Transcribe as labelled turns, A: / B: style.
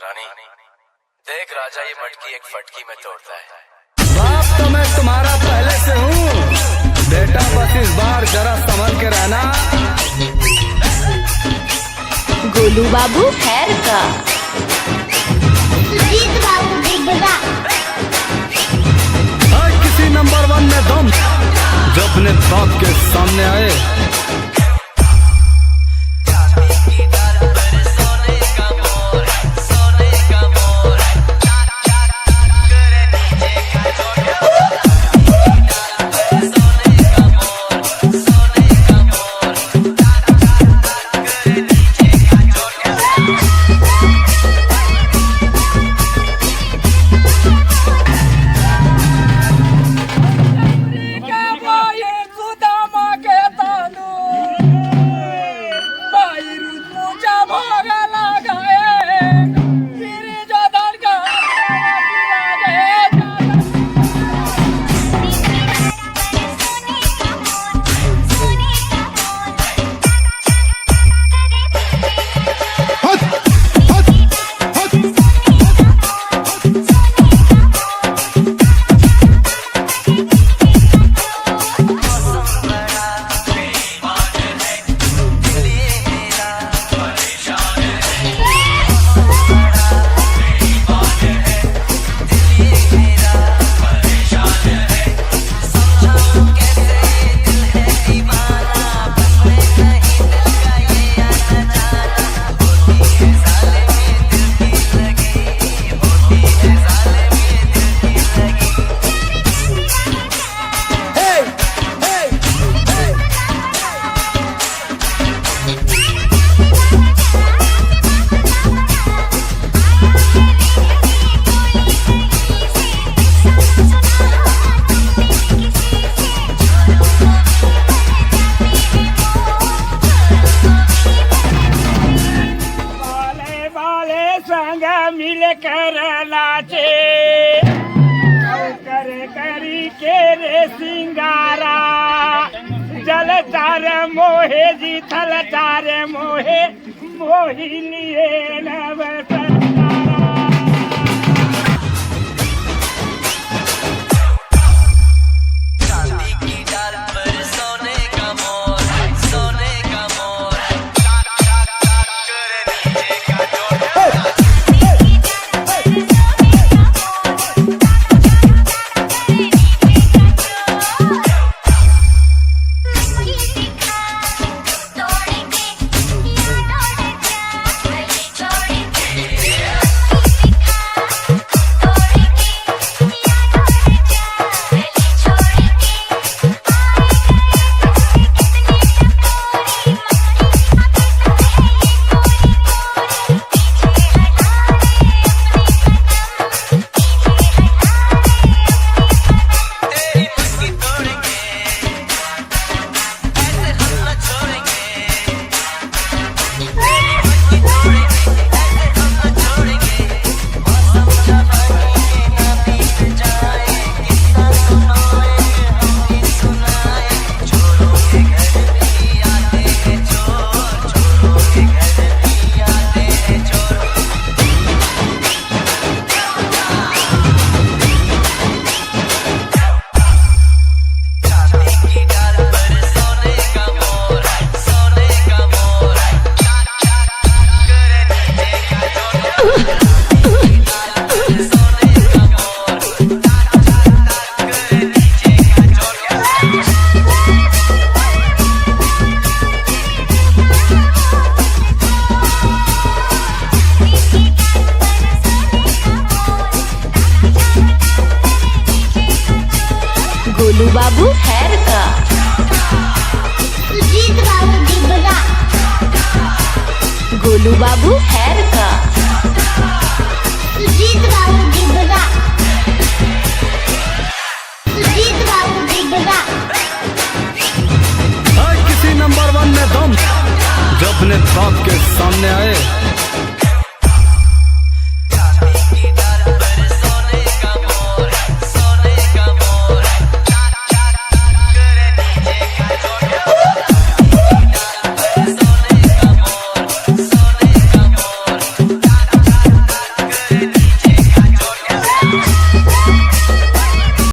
A: रानी देख राजा ये मटकी एक फटकी में तोड़ता है।
B: बाप तो मैं तुम्हारा पहले से हूँ बेटा, बस इस बार जरा संभल के रहना।
C: गोलू बाबू खैर का
D: सुजीत बाबू दिग्गजा
B: हर किसी नंबर 1 में दम जो अपने बाप के सामने आए।
E: मिल कर नाचे कर करी के रे सिंगारा जल चार मोहे जी थल चार मोहे मोहिनिए नव
C: गोलू बाबू खैर का
D: सुजीत बाबू दिग्गजा
C: गोलू बाबू है